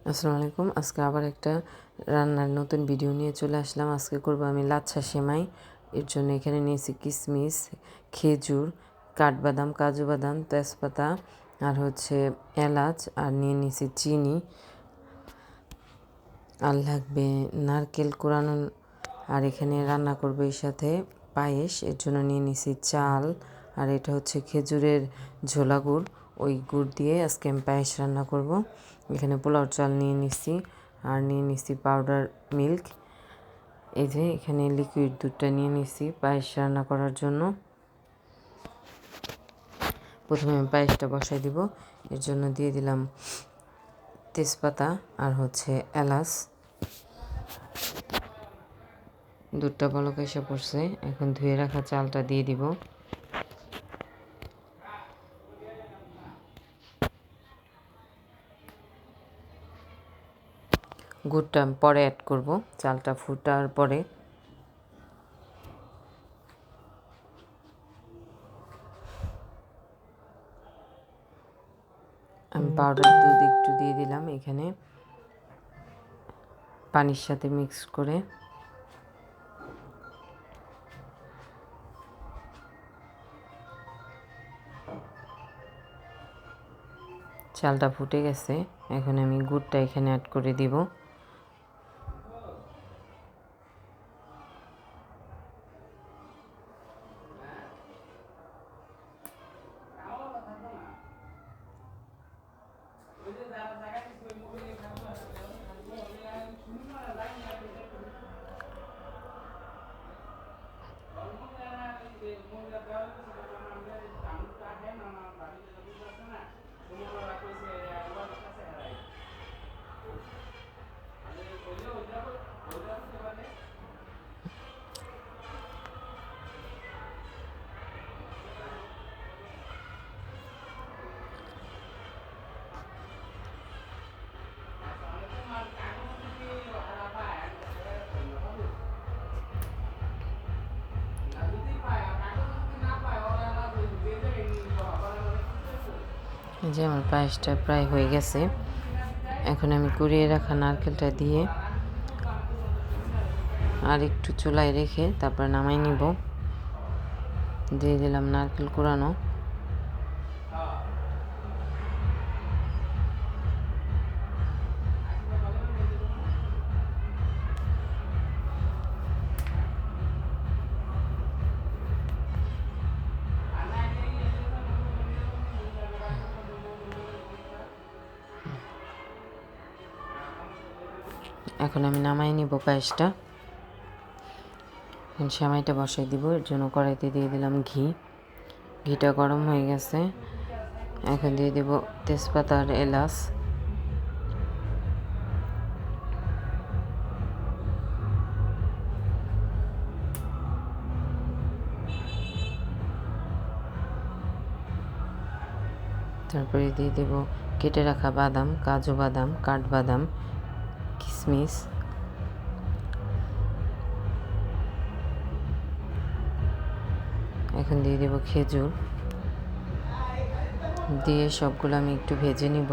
আসসালামু আলাইকুম। আজকে আবার একটা রান্নার নতুন ভিডিও নিয়ে চলে আসলাম। আজকে করব আমি লাচ্ছা সেমাই। এর জন্য এখানে নিয়েছি কিশমিশ, খেজুর, কাঠবাদাম, কাজু বাদাম, তেজপাতা আর এলাচ, আর নিয়ে নিয়েছি চিনি, আর লাগবে নারকেল কোরানো। আর এখানে রান্না করব এর সাথে পায়েস। এর জন্য নিয়ে নিয়েছি চাল, আর এটা খেজুরের ঝোলা গুড়। ওই গুড় দিয়ে আজকে আমি পায়েস রান্না করব। এখানে পোলাও চাল নিয়ে নিছি, আর নিয়ে নিছি পাউডার মিল্ক। এই যে এখানে লিকুইড দুধটা নিয়ে নিছি পায়েস রান্না করার জন্য। প্রথমে আমি পায়েসটা বসাই দিব। এর জন্য দিয়ে দিলাম তেজপাতা আর এলাচ। দুধটা বলক এসে পড়ছে, এখন ধুয়ে রাখা চালটা দিয়ে দিব। গুড়টা পরে অ্যাড করব, চালটা ফুটার পরে। আমি পাউডার দুধ একটু দিয়ে দিলাম এখানে পানির সাথে মিক্স করে। চালটা ফুটে গেছে, এখন আমি গুড়টা এখানে অ্যাড করে দিব। এই যে আমার পায়েসটা প্রায় হয়ে গেছে। এখন আমি কুড়িয়ে রাখা নারকেলটা দিয়ে আর একটু চুলায় রেখে তারপর নামাই নিব। দিয়ে দিলাম নারকেল কুড়ানো। এখন আমি নামাই নিব পায়েসটা। এখন সেমাইটা বসাই দিব। এর জন্য কড়াইতে দিয়ে দিলাম ঘি। ঘিটা গরম হয়ে গেছে, এখন দিয়ে দেব তেজপাতা আর এলাচ। তারপরে দিয়ে দেব কেটে রাখা বাদাম, কাজু বাদাম, কাঠবাদাম, কিশমিশ। এখন দিয়ে দেব খেজুর। দিয়ে সবগুলো আমি একটু ভেজে নিব।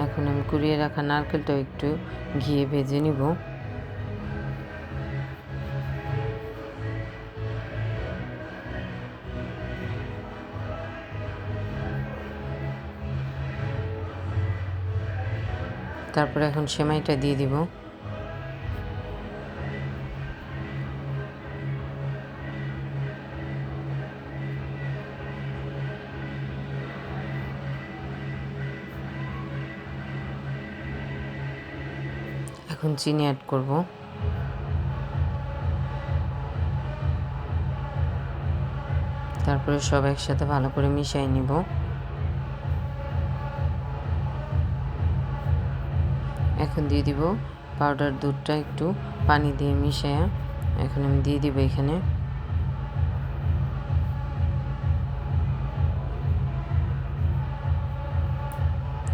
এখন আমি কুড়িয়ে রাখা নারকেলটাও একটু ঘিয়ে ভেজে নিব। তারপরে এখন সেমাইটা দিয়ে দিব। এখন চিনি অ্যাড করব। তারপরে সব একসাথে ভালো করে মিশিয়ে নিব। এখন দিয়ে দিব পাউডার দুধটা একটু পানি দিয়ে মিশিয়ে। এখন আমি দিয়ে দিব এখানে।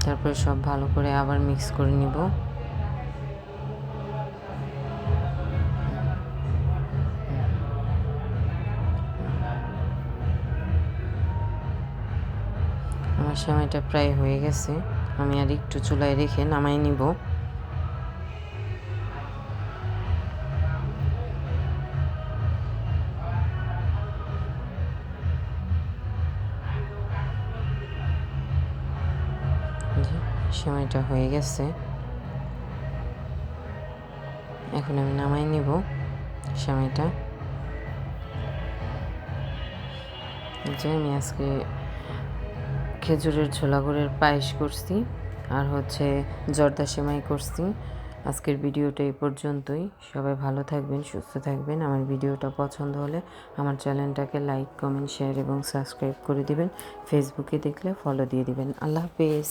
তারপরে সব ভালো করে আবার মিক্স করে নিব। আমার সেমাইটা প্রায় হয়ে গেছে, আমি আর একটু চুলায় রেখে নামাই নিব। সেমাইটা হয়ে গেছে, এখন আমি নামাই নিব সেমাইটা। যে আমি আজকে খেজুরের ছোলা গুড়ের পায়েস করছি আর হচ্ছে জর্দা সেমাই করছি। আজকের ভিডিওটা এই পর্যন্তই। সবাই ভালো থাকবেন, সুস্থ থাকবেন। আমার ভিডিওটা পছন্দ হলে আমার চ্যানেলটাকে লাইক, কমেন্ট, শেয়ার এবং সাবস্ক্রাইব করে দিবেন। ফেসবুকে দেখলে ফলো দিয়ে দিবেন। আল্লাহ হাফেজ।